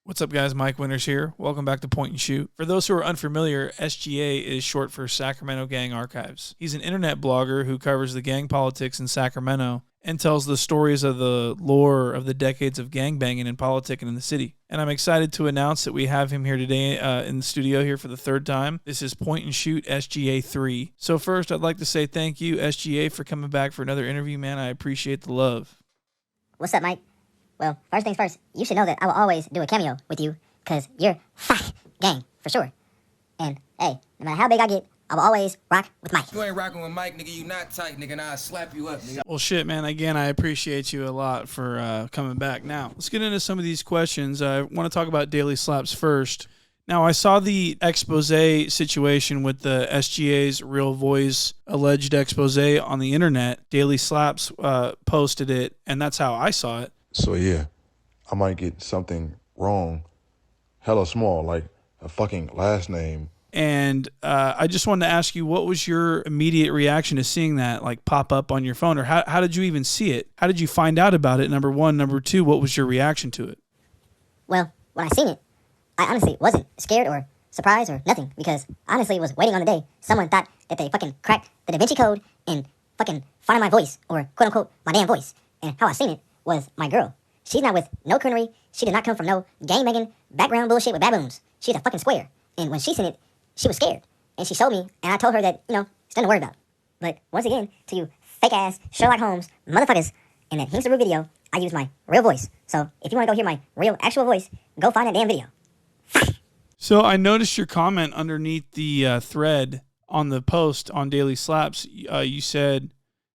What's up, guys? Mike Winters here. Welcome back to Point and Shoot. For those who are unfamiliar, SGA is short for Sacramento Gang Archives. He's an internet blogger who covers the gang politics in Sacramento and tells the stories of the lore of the decades of gangbanging and politicking in the city. And I'm excited to announce that we have him here today in the studio here for the third time. This is Point and Shoot SGA 3. So first, I'd like to say thank you, SGA, for coming back for another interview, man. I appreciate the love. What's up, Mike? Well, first things first, you should know that I will always do a cameo with you, because you're gang, for sure. And, hey, no matter how big I get, I will always rock with Mike. You ain't rocking with Mike, nigga. You not tight, nigga, and I'll slap you up, nigga. Well, shit, man. Again, I appreciate you a lot for coming back. Now, let's get into some of these questions. I want to talk about Daily Slaps first. Now, I saw the expose situation with the SGA's Real Voice alleged expose on the internet. Daily Slaps posted it, and that's how I saw it. So yeah, I might get something wrong, hella small, like a fucking last name. And I just wanted to ask you, what was your immediate reaction to seeing that like pop up on your phone? Or how did you even see it? How did you find out about it, number one? Number two, what was your reaction to it? Well, when I seen it, I honestly wasn't scared or surprised or nothing, because honestly was waiting on the day someone thought that they fucking cracked the Da Vinci Code and fucking find my voice, or quote unquote my damn voice. And how I seen it was my girl. She's not with no croonery. She did not come from no gang-banging background bullshit with baboons. She's a fucking square. And when she seen it, she was scared. And she showed me, and I told her that, it's nothing to worry about. But once again, to you fake-ass Sherlock Holmes motherfuckers, in that Hinks video, I use my real voice. So if you want to go hear my real actual voice, go find that damn video. So I noticed your comment underneath the thread on the post on Daily Slaps. You said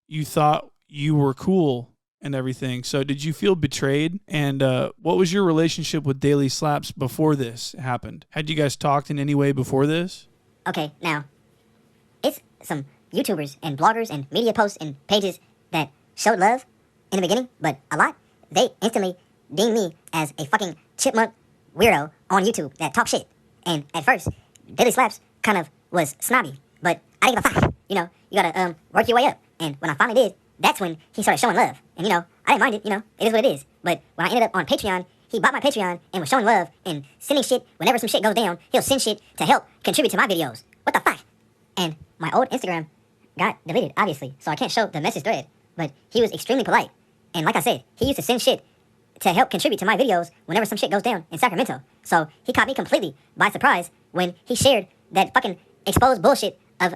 you thought you were cool and everything. So did you feel betrayed? And what was your relationship with Daily Slaps before this happened? Had you guys talked in any way before this? Okay, now, it's some YouTubers and bloggers and media posts and pages that showed love in the beginning, but a lot, they instantly deemed me as a fucking chipmunk weirdo on YouTube that talk shit. And at first, Daily Slaps kind of was snobby, but I didn't give a fuck. You gotta work your way up. And when I finally did, that's when he started showing love. And, I didn't mind it, it is what it is. But when I ended up on Patreon, he bought my Patreon and was showing love and sending shit. Whenever some shit goes down, he'll send shit to help contribute to my videos. What the fuck? And my old Instagram got deleted, obviously, so I can't show the message thread. But he was extremely polite. And like I said, he used to send shit to help contribute to my videos whenever some shit goes down in Sacramento. So he caught me completely by surprise when he shared that fucking exposed bullshit of,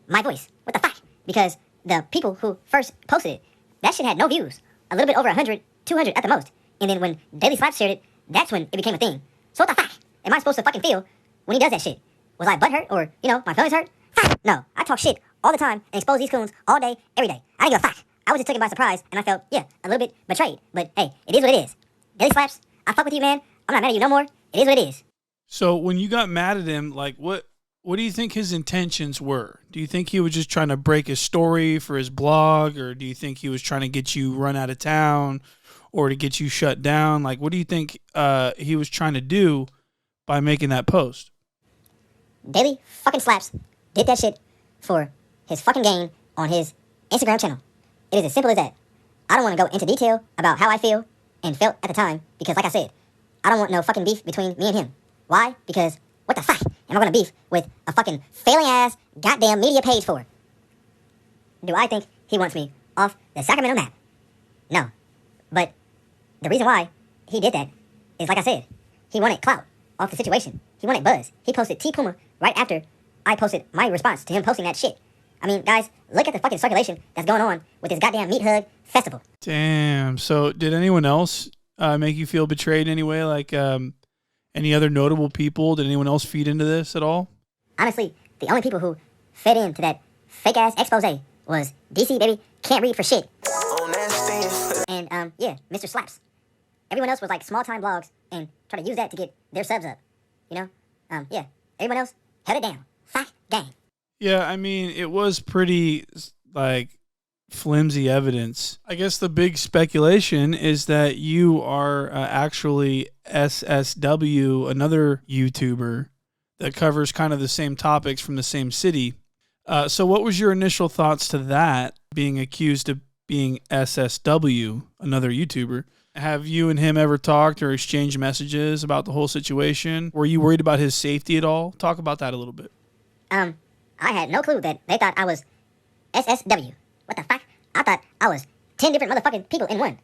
my voice. What the fuck? Because the people who first posted it, that shit had no views. A little bit over 100, 200 at the most. And then when Daily Slaps shared it, that's when it became a thing. So what the fuck am I supposed to fucking feel when he does that shit? Was I butthurt or, my feelings hurt? Fuck! No, I talk shit all the time and expose these coons all day, every day. I didn't give a fuck. I was just taken by surprise, and I felt, a little bit betrayed. But hey, it is what it is. Daily Slaps, I fuck with you, man. I'm not mad at you no more. It is what it is. So when you got mad at him, like, what do you think his intentions were? Do you think he was just trying to break his story for his blog, or do you think he was trying to get you run out of town or to get you shut down? Like, what do you think he was trying to do by making that post? Daily fucking Slaps did that shit for his fucking gain on his Instagram channel. It is as simple as that. I don't want to go into detail about how I feel and felt at the time, because like I said, I don't want no fucking beef between me and him. Why? Because what the fuck am I going to beef with a fucking failing ass goddamn media page for? Do I think he wants me off the Sacramento map? No. But the reason why he did that is, like I said, he wanted clout off the situation. He wanted buzz. He posted T Puma right after I posted my response to him posting that shit. I mean, guys, look at the fucking circulation that's going on with this goddamn Meat Hug Festival. Damn. So did anyone else make you feel betrayed in any way? Like any other notable people? Did anyone else feed into this at all? Honestly, the only people who fed into that fake-ass expose was DC Baby Can't Read for Shit. And, Mr. Slaps. Everyone else was like small-time blogs and try to use that to get their subs up. Everyone else held it down. Fuck gang. Yeah, I mean, it was pretty, like, flimsy evidence. I guess the big speculation is that you are actually SSW, another YouTuber that covers kind of the same topics from the same city. So what was your initial thoughts to that, being accused of being SSW, another YouTuber? Have you and him ever talked or exchanged messages about the whole situation? Were you worried about his safety at all? Talk about that a little bit. I had no clue that they thought I was SSW. What the fuck? I thought I was 10 different motherfucking people in one.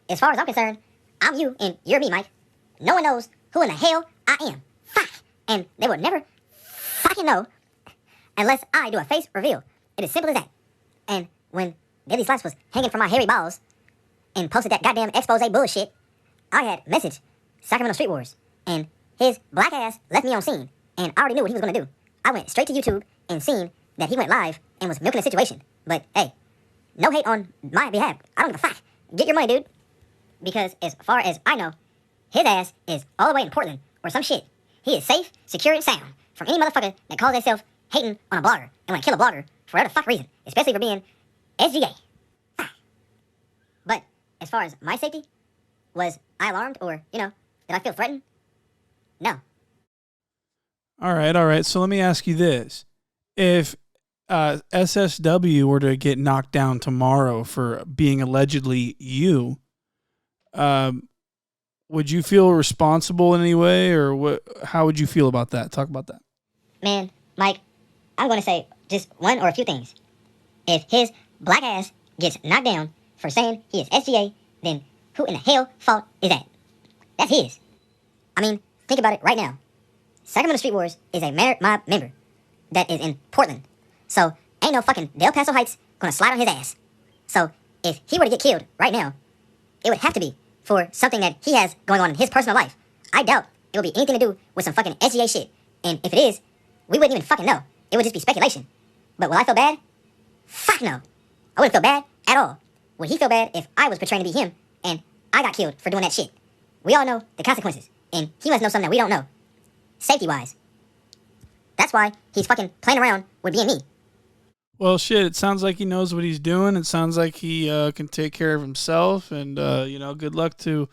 As far as I'm concerned, I'm you and you're me, Mike. No one knows who in the hell I am. Fuck. And they would never fucking know unless I do a face reveal. It is simple as that. And when Daily Slaps was hanging from my hairy balls and posted that goddamn expose bullshit, I had messaged Sacramento Street Wars, and his black ass left me on scene, and I already knew what he was going to do. I went straight to YouTube and seen that he went live and was milking the situation. But hey, no hate on my behalf. I don't give a fuck. Get your money, dude. Because as far as I know, his ass is all the way in Portland or some shit. He is safe, secure, and sound from any motherfucker that calls themselves hating on a blogger and want to kill a blogger for whatever the fuck reason, especially for being SGA. But as far as my safety, was I alarmed or, did I feel threatened? No. All right. So let me ask you this. If SSW were to get knocked down tomorrow for being allegedly you, would you feel responsible in any way, or what? How would you feel about that? Talk about that. Man, Mike, I'm going to say just one or a few things. If his black ass gets knocked down for saying he is SGA, then who in the hell fault is that? That's his. I mean, think about it right now. Sacramento Street Wars is a mob member that is in Portland. So ain't no fucking Del Paso Heights gonna slide on his ass. So if he were to get killed right now, it would have to be for something that he has going on in his personal life. I doubt it'll be anything to do with some fucking SGA shit. And if it is, we wouldn't even fucking know. It would just be speculation. But will I feel bad? Fuck no. I wouldn't feel bad at all. Would he feel bad if I was portraying to be him and I got killed for doing that shit? We all know the consequences, and he must know something that we don't know. Safety-wise. That's why he's fucking playing around with being me. Well, shit, it sounds like he knows what he's doing. It sounds like he can take care of himself. And, good luck to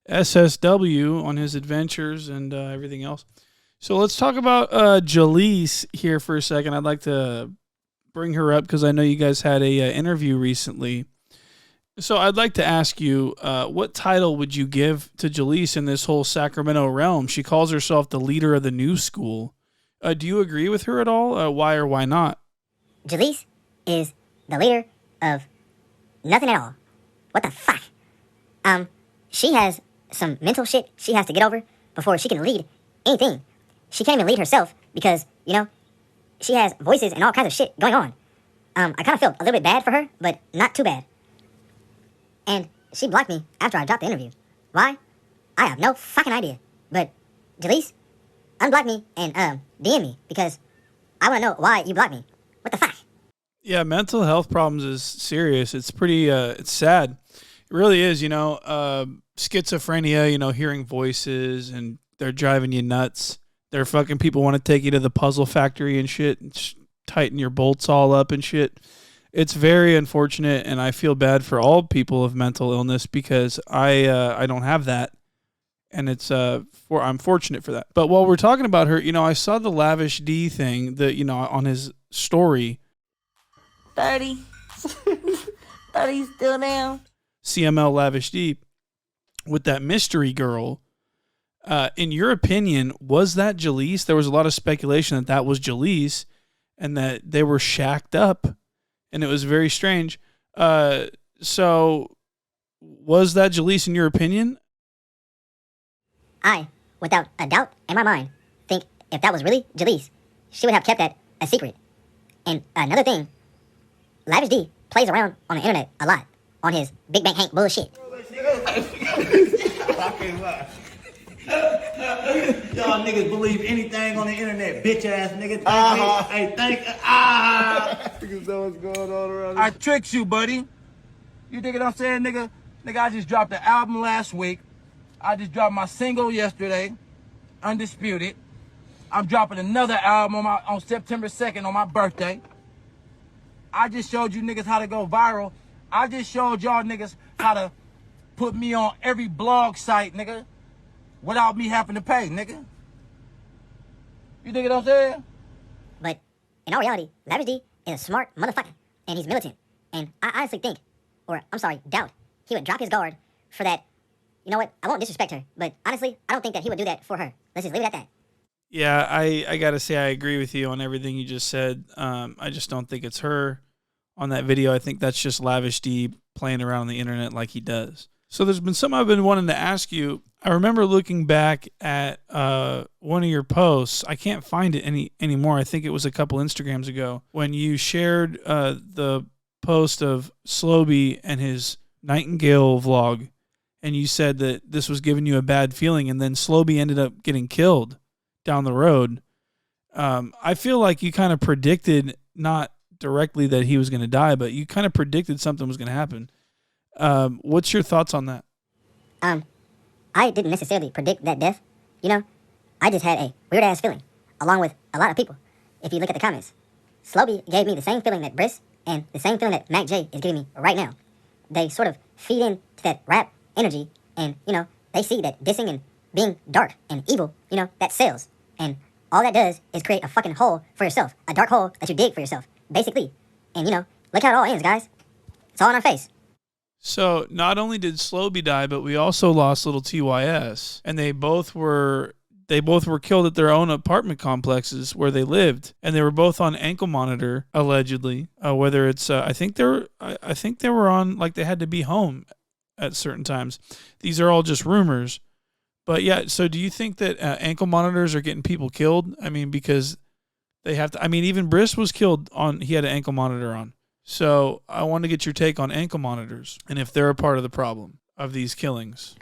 SSW on his adventures and everything else. So let's talk about Jaleec here for a second. I'd like to bring her up because I know you guys had a interview recently. So I'd like to ask you, what title would you give to Jaleec in this whole Sacramento realm? She calls herself the leader of the new school. Do you agree with her at all? Why or why not? Jaleec is the leader of nothing at all. What the fuck? She has some mental shit she has to get over before she can lead anything. She can't even lead herself because, she has voices and all kinds of shit going on. I kind of felt a little bit bad for her, but not too bad. And she blocked me after I dropped the interview. Why? I have no fucking idea. But, Jaleec, unblock me and DM me because I want to know why you blocked me. What the fuck? Yeah, mental health problems is serious. It's pretty, it's sad. It really is, schizophrenia, hearing voices and they're driving you nuts. They're fucking people want to take you to the puzzle factory and shit and tighten your bolts all up and shit. It's very unfortunate, and I feel bad for all people of mental illness because I don't have that, and I'm fortunate for that. But while we're talking about her, I saw the Lavish D thing on his story. 30. 30 still down. CML Lavish D with that mystery girl. In your opinion, was that Jaleec? There was a lot of speculation that was Jaleec and that they were shacked up, and it was very strange. So was that Jaleec in your opinion? I, without a doubt in my mind, think if that was really Jaleec, she would have kept that a secret. And another thing, Lavish D plays around on the internet a lot on his Big Bang Hank bullshit. Y'all niggas believe anything on the internet, bitch ass niggas. Niggas know what's going on around I tricked you, buddy. You dig what I'm saying, nigga? Nigga, I just dropped the album last week. I just dropped my single yesterday, Undisputed. I'm dropping another album on September 2nd on my birthday. I just showed you niggas how to go viral. I just showed y'all niggas how to put me on every blog site, nigga, without me having to pay, nigga. You dig what I'm saying? But in all reality, Lavish D is a smart motherfucker, and he's militant. And I honestly think, doubt, he would drop his guard for that You know what? I won't disrespect her, but honestly, I don't think that he would do that for her. Let's just leave it at that. Yeah, I gotta say I agree with you on everything you just said. I just don't think it's her on that video. I think that's just Lavish D playing around on the internet like he does. So there's been something I've been wanting to ask you. I remember looking back at one of your posts. I can't find it anymore. I think it was a couple Instagrams ago when you shared the post of Slo-be and his Nightingale vlog, and you said that this was giving you a bad feeling, and then Slo-be ended up getting killed down the road. I feel like you kind of predicted, not directly that he was going to die, but you kind of predicted something was going to happen. What's your thoughts on that? I didn't necessarily predict that death. You know, I just had a weird ass feeling, along with a lot of people. If you look at the comments, Slo-be gave me the same feeling that Bris and the same feeling that Mac J is giving me right now. They sort of feed into that rap energy, and you know, they see that dissing and being dark and evil, you know, that sells. And all that does is create a fucking hole for yourself, a dark hole that you dig for yourself, basically. And you know, look how it all ends, guys. It's all in our face. So not only did Slo-be die, but we also lost Lul TYS, and they both were killed at their own apartment complexes where they lived, and they were both on ankle monitor allegedly. Whether it's I think they were on, like, they had to be home at certain times. These are all just rumors, but yeah. So do you think that ankle monitors are getting people killed? I mean, because they have to. I mean, even Bris was killed on. He had an ankle monitor on. So I want to get your take on ankle monitors and if they're a part of the problem of these killings.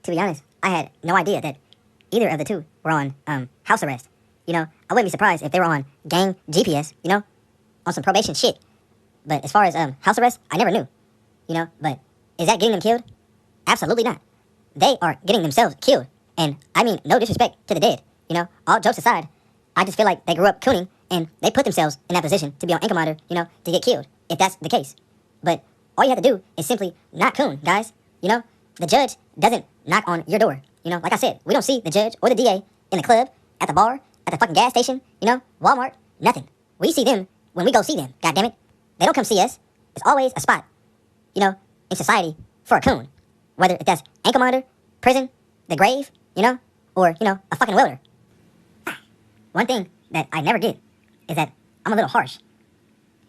To be honest, I had no idea that either of the two were on house arrest. You know, I wouldn't be surprised if they were on gang GPS, you know, on some probation shit. But as far as house arrest, I never knew. You know, but is that getting them killed? Absolutely not. They are getting themselves killed. And I mean, no disrespect to the dead. You know, all jokes aside, I just feel like they grew up cooning and they put themselves in that position to be on ankle monitor, you know, to get killed, if that's the case. But all you have to do is simply not coon, guys. You know, the judge doesn't knock on your door. You know, like I said, we don't see the judge or the DA in the club, at the bar, at the fucking gas station, you know, Walmart, nothing. We see them when we go see them, goddammit. They don't come see us. It's always a spot, you know, in society for a coon. Whether that's ankle monitor, prison, the grave, you know, or, you know, a fucking welder. One thing that I never get is that I'm a little harsh.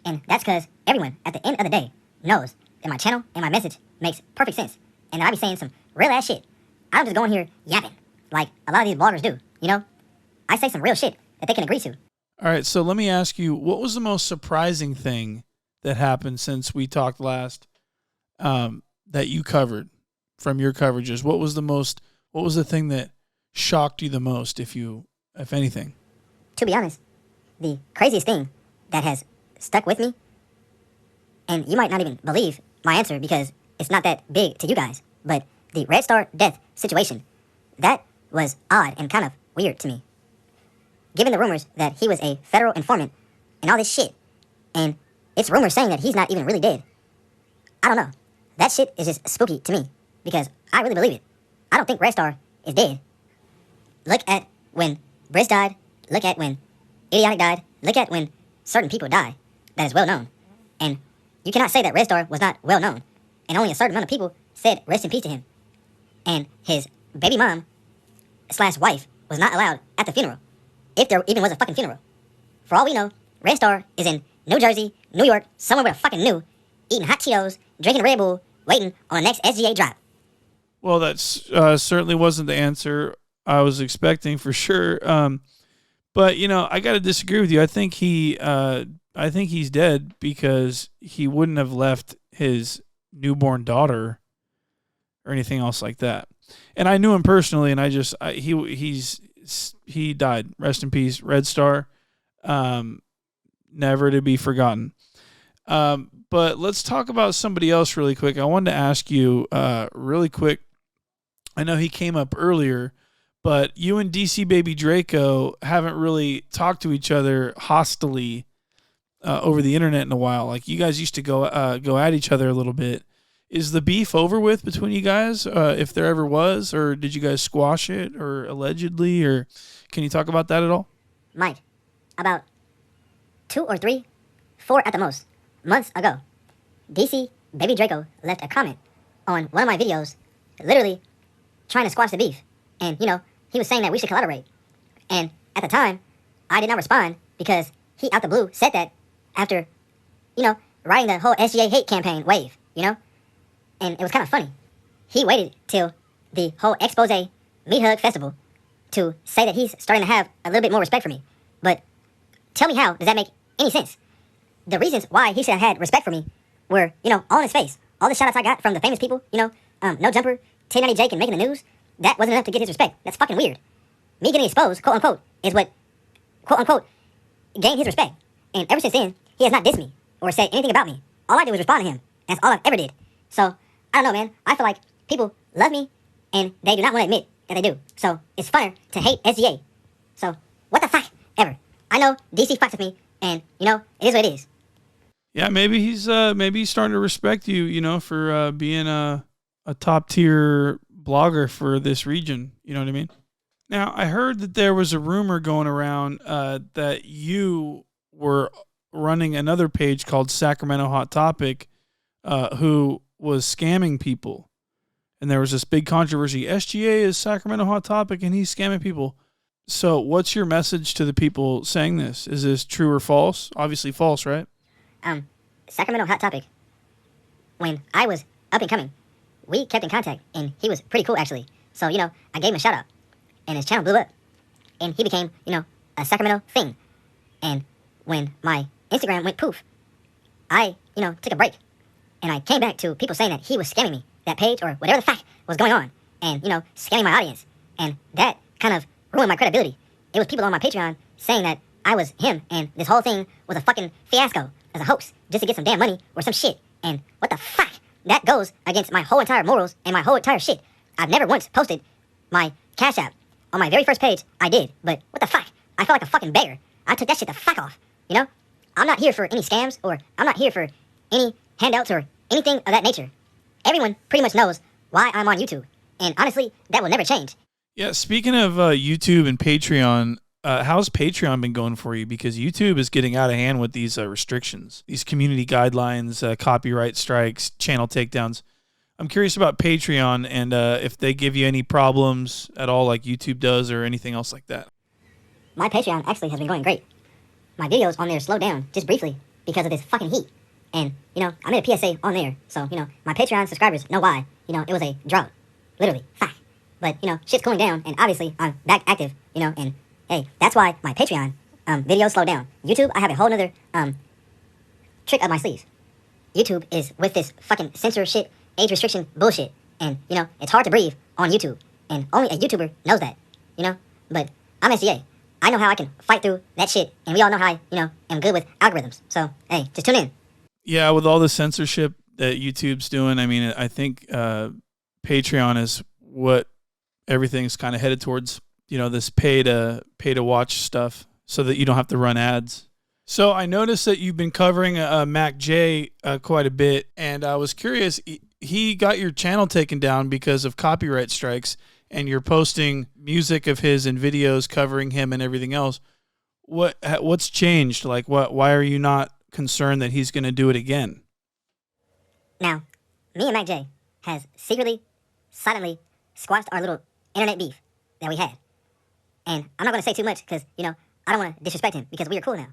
And that's because everyone, at the end of the day, knows that my channel and my message makes perfect sense. And that I be saying some real ass shit. I'm just going here yapping, like a lot of these bloggers do, you know? I say some real shit that they can agree to. All right, so let me ask you, what was the most surprising thing that happened since we talked last that you covered from your coverages? What was the thing that shocked you the most, if anything? To be honest, the craziest thing that has stuck with me, and you might not even believe my answer because it's not that big to you guys, but the Red Star death situation, that was odd and kind of weird to me. Given the rumors that he was a federal informant and all this shit, and it's rumors saying that he's not even really dead. I don't know. That shit is just spooky to me because I really believe it. I don't think Red Star is dead. Look at when Bris died. Look at when Idiotic died. Look at when certain people die that is well known. And you cannot say that Red Star was not well known. And only a certain amount of people said rest in peace to him. And his baby mom / wife was not allowed at the funeral. If there even was a fucking funeral. For all we know, Red Star is in New Jersey, New York, somewhere with a fucking new, eating hot Cheetos, drinking Red Bull, waiting on the next SGA drop. Well, that's certainly wasn't the answer I was expecting for sure. But you know, I got to disagree with you. I think he's dead because he wouldn't have left his newborn daughter or anything else like that. And I knew him personally, and he died. Rest in peace, Red Star. Never to be forgotten. But let's talk about somebody else really quick. I wanted to ask you really quick. I know he came up earlier, but you and DCbabydraco haven't really talked to each other hostilely over the internet in a while. Like, you guys used to go at each other a little bit. Is the beef over with between you guys, if there ever was, or did you guys squash it, or allegedly, or can you talk about that at all? Mike, about 2 or 3, 4 at the most, months ago, DCbabydraco left a comment on one of my videos, literally trying to squash the beef. And, he was saying that we should collaborate. And at the time, I did not respond because he out the blue said that after, riding the whole SGA hate campaign wave, And it was kind of funny. He waited till the whole Expose Meat Hug Festival to say that he's starting to have a little bit more respect for me. But tell me, how does that make any sense? The reasons why he should have had respect for me were, all in his face. All the shout-outs I got from the famous people, No Jumper, T90 Jake, and making the news, that wasn't enough to get his respect. That's fucking weird. Me getting exposed, quote-unquote, is what, quote-unquote, gained his respect. And ever since then, he has not dissed me or said anything about me. All I did was respond to him. That's all I ever did. So, I don't know, man. I feel like people love me, and they do not want to admit that they do. So, it's funner to hate SGA. So, what the fuck ever. I know DC fucks with me, and, it is what it is. Yeah, maybe he's starting to respect you, for being a top tier blogger for this region. You know what I mean? Now, I heard that there was a rumor going around that you were running another page called Sacramento Hot Topic, who was scamming people. And there was this big controversy. SGA is Sacramento Hot Topic, and he's scamming people. So what's your message to the people saying this? Is this true or false? Obviously false, right? Sacramento Hot Topic. When I was up and coming, we kept in contact, and he was pretty cool, actually. So, I gave him a shout-out, and his channel blew up. And he became, a Sacramento thing. And when my Instagram went poof, I, took a break. And I came back to people saying that he was scamming me, that page, or whatever the fuck was going on. And, scamming my audience. And that kind of ruined my credibility. It was people on my Patreon saying that I was him, and this whole thing was a fucking fiasco, as a hoax, just to get some damn money or some shit. And what the fuck? That goes against my whole entire morals and my whole entire shit. I've never once posted my Cash App. On my very first page, I did. But what the fuck? I felt like a fucking beggar. I took that shit the fuck off. I'm not here for any scams, or I'm not here for any handouts or anything of that nature. Everyone pretty much knows why I'm on YouTube. And honestly, that will never change. Yeah, speaking of YouTube and Patreon, how's Patreon been going for you? Because YouTube is getting out of hand with these restrictions, these community guidelines, copyright strikes, channel takedowns. I'm curious about Patreon and if they give you any problems at all like YouTube does or anything else like that. My Patreon actually has been going great. My videos on there slowed down just briefly because of this fucking heat. And, I made a PSA on there. So, my Patreon subscribers know why. It was a drought. Literally. Fuck. But, shit's cooling down, and obviously I'm back active, and hey, that's why my Patreon videos slowed down. YouTube, I have a whole nother trick up my sleeve. YouTube is with this fucking censor shit, age restriction bullshit. And, it's hard to breathe on YouTube. And only a YouTuber knows that, But I'm SGA. I know how I can fight through that shit, and we all know how I, am good with algorithms. So, hey, just tune in. Yeah, with all the censorship that YouTube's doing, I mean, I think Patreon is what everything's kind of headed towards, this pay to watch stuff so that you don't have to run ads. So I noticed that you've been covering Mac J quite a bit, and I was curious, he got your channel taken down because of copyright strikes, and you're posting music of his and videos covering him and everything else. What's changed? Like, why are you not concerned that he's going to do it again? Now, me and Mac J has secretly, silently squashed our little internet beef that we had. And I'm not going to say too much because, I don't want to disrespect him because we are cool now.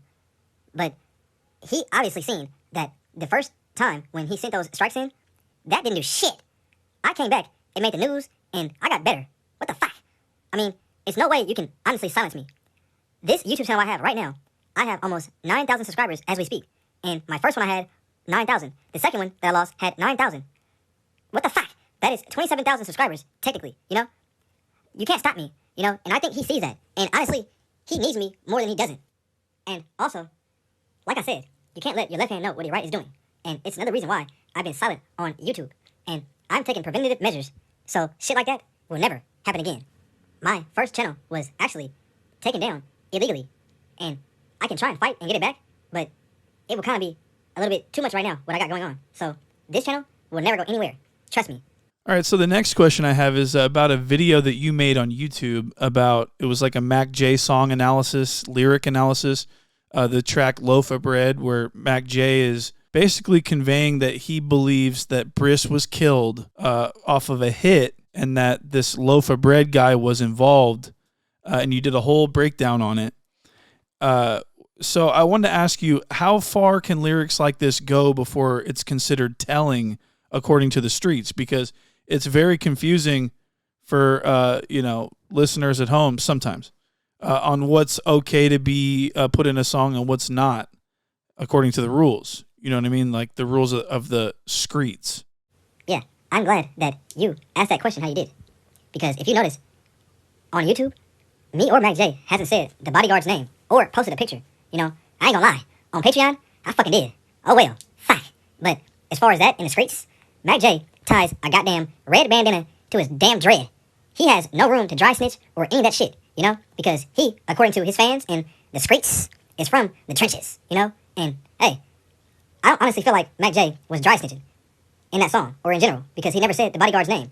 But he obviously seen that the first time when he sent those strikes in, that didn't do shit. I came back, it made the news, and I got better. What the fuck? I mean, it's no way you can honestly silence me. This YouTube channel I have right now, I have almost 9,000 subscribers as we speak. And my first one I had 9,000. The second one that I lost had 9,000. What the fuck? That is 27,000 subscribers, technically, You can't stop me, And I think he sees that. And honestly, he needs me more than he doesn't. And also, like I said, you can't let your left hand know what your right is doing. And it's another reason why I've been silent on YouTube. And I'm taking preventative measures. So shit like that will never happen again. My first channel was actually taken down illegally. And I can try and fight and get it back, but it will kind of be a little bit too much right now, what I got going on. So this channel will never go anywhere. Trust me. All right, so the next question I have is about a video that you made on YouTube about, it was like a Mac J song analysis, lyric analysis, the track Loafa Bread, where Mac J is basically conveying that he believes that Bris was killed off of a hit and that this Loafa Bread guy was involved, and you did a whole breakdown on it. So I wanted to ask you, how far can lyrics like this go before it's considered telling according to the streets? Because it's very confusing for, listeners at home sometimes on what's okay to be put in a song and what's not according to the rules. You know what I mean? Like the rules of the streets. Yeah, I'm glad that you asked that question how you did. Because if you notice, on YouTube, me or Mac J hasn't said the bodyguard's name or posted a picture. You know, I ain't gonna lie. On Patreon, I fucking did. Oh well, fuck. But as far as that in the streets, Mac J ties a goddamn red bandana to his damn dread. He has no room to dry snitch or any of that shit, you know? Because he, according to his fans in the streets, is from the trenches, you know? And, hey, I don't honestly feel like Mac J was dry snitching in that song, or in general, because he never said the bodyguard's name.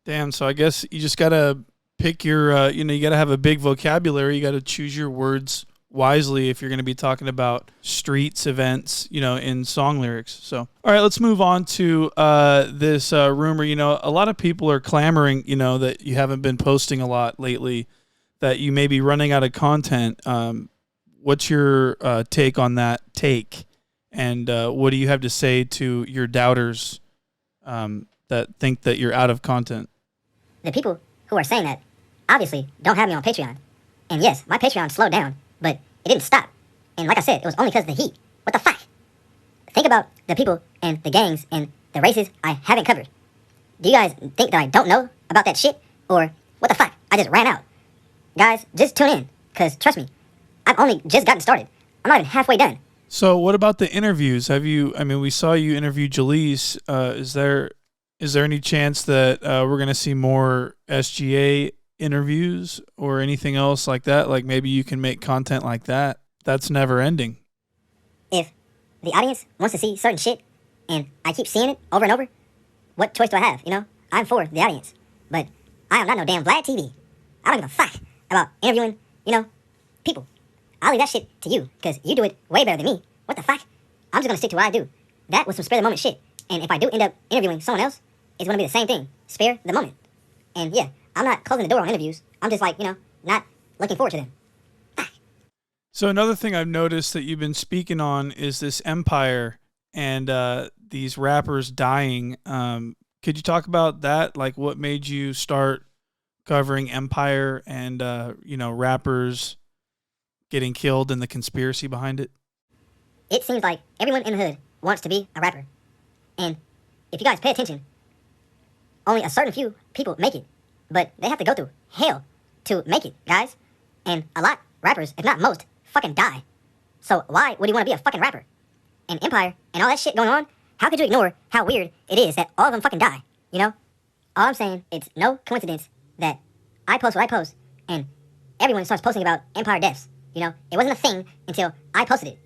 Damn, so I guess you just gotta pick your, you gotta have a big vocabulary. You gotta choose your words wisely if you're going to be talking about streets, events, in song lyrics. So, all right, let's move on to this rumor. A lot of people are clamoring, that you haven't been posting a lot lately, that you may be running out of content. What's your take on that take? And what do you have to say to your doubters that think that you're out of content? The people who are saying that obviously don't have me on Patreon. And yes, my Patreon slowed down, but it didn't stop. And like I said, it was only because of the heat. What the fuck? Think about the people and the gangs and the races I haven't covered. Do you guys think that I don't know about that shit? Or what the fuck? I just ran out. Guys, just tune in. Because trust me, I've only just gotten started. I'm not even halfway done. So what about the interviews? We saw you interview Jaleec. Is there any chance that we're going to see more SGA interviews or anything else like that? Like maybe you can make content like that. That's never ending. If the audience wants to see certain shit and I keep seeing it over and over, what choice do I have? I'm for the audience, but I am not no damn Vlad TV. I don't give a fuck about interviewing, people. I'll leave that shit to you because you do it way better than me. What the fuck? I'm just gonna stick to what I do. That was some spare the moment shit. And if I do end up interviewing someone else, it's gonna be the same thing. Spare the moment. And yeah, I'm not closing the door on interviews. I'm just not looking forward to them. So another thing I've noticed that you've been speaking on is this empire and these rappers dying. Could you talk about that? Like what made you start covering empire and, rappers getting killed and the conspiracy behind it? It seems like everyone in the hood wants to be a rapper. And if you guys pay attention, only a certain few people make it. But they have to go through hell to make it, guys. And a lot rappers, if not most, fucking die. So why would you want to be a fucking rapper? And Empire and all that shit going on, how could you ignore how weird it is that all of them fucking die? All I'm saying, it's no coincidence that I post what I post and everyone starts posting about Empire deaths. It wasn't a thing until I posted it.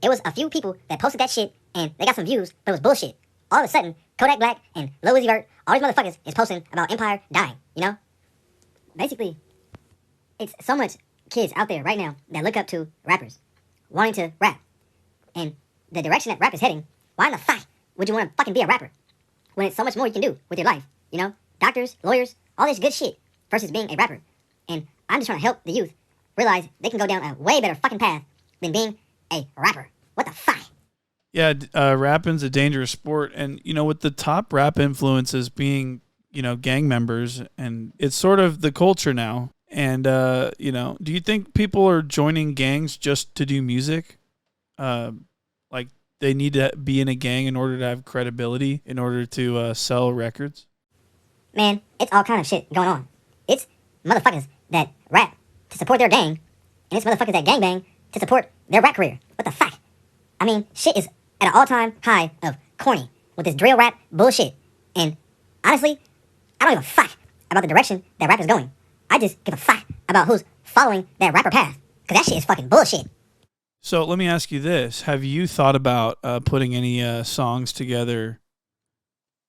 It was a few people that posted that shit and they got some views, but it was bullshit. All of a sudden, Kodak Black and Lil Uzi Vert, all these motherfuckers is posting about Empire dying, Basically, it's so much kids out there right now that look up to rappers, wanting to rap. And the direction that rap is heading, why in the fuck would you want to fucking be a rapper? When it's so much more you can do with your life, Doctors, lawyers, all this good shit versus being a rapper. And I'm just trying to help the youth realize they can go down a way better fucking path than being a rapper. What the fuck? Yeah, rapping's a dangerous sport. And, with the top rap influences being, gang members, and it's sort of the culture now. And, do you think people are joining gangs just to do music? Like they need to be in a gang in order to have credibility, in order to sell records? Man, it's all kind of shit going on. It's motherfuckers that rap to support their gang, and it's motherfuckers that gangbang to support their rap career. What the fuck? I mean, shit is at an all-time high of corny with this drill rap bullshit. And honestly, I don't give a fuck about the direction that rap is going. I just give a fuck about who's following that rapper path. Because that shit is fucking bullshit. So let me ask you this. Have you thought about putting any songs together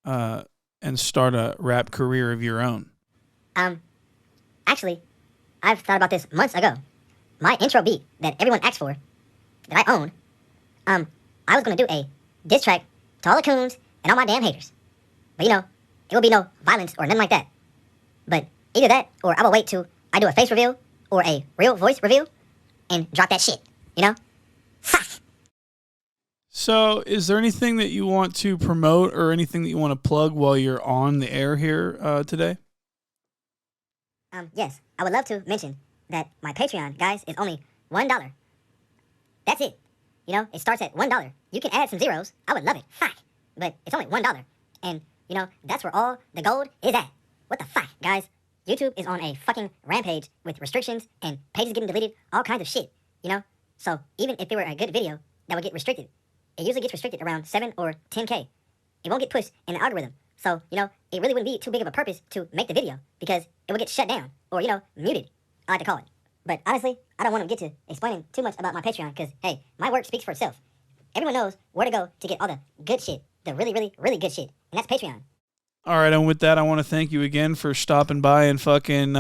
and start a rap career of your own? Actually, I've thought about this months ago. My intro beat that everyone asks for, that I own, I was going to do a diss track to all the coons and all my damn haters. But It will be no violence or nothing like that. But either that, or I will wait till I do a face reveal or a real voice reveal and drop that shit, you know? Fuck. So, is there anything that you want to promote or anything that you want to plug while you're on the air here today? Yes, I would love to mention that my Patreon, guys, is only $1. That's it. You know, it starts at $1. You can add some zeros. I would love it. Fuck. But it's only $1. And, you know, that's where all the gold is at. What the fuck, guys? YouTube is on a fucking rampage with restrictions and pages getting deleted, all kinds of shit, you know? So even if it were a good video that would get restricted, it usually gets restricted around 7 or 10K. It won't get pushed in the algorithm. So, you know, it really wouldn't be too big of a purpose to make the video because it would get shut down or, you know, muted, I like to call it. But honestly, I don't want to get to explaining too much about my Patreon because, hey, my work speaks for itself. Everyone knows where to go to get all the good shit, the really, really, really good shit, and that's Patreon. All right, and with that, I want to thank you again for stopping by and fucking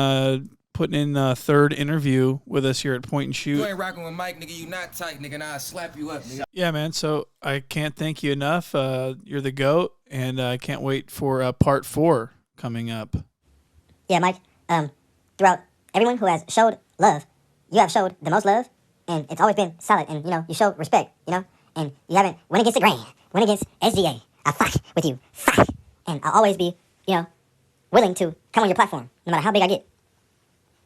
putting in a third interview with us here at Point and Shoot. You ain't rocking with Mike, nigga. You not tight, nigga, and I'll slap you up, nigga. Yeah, man. So I can't thank you enough. You're the GOAT, and I can't wait for part 4 coming up. Yeah, Mike. Throughout everyone who has showed love, you have showed the most love, and it's always been solid. And you know, you showed respect. You know, and you haven't went against the grain, went against SGA. I fuck with you, fuck, and I'll always be, you know, willing to come on your platform, no matter how big I get.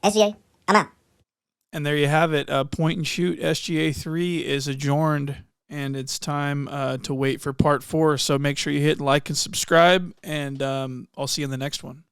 SGA, I'm out. And there you have it. Point and Shoot SGA 3 is adjourned, and it's time to wait for part 4. So make sure you hit like and subscribe, and I'll see you in the next one.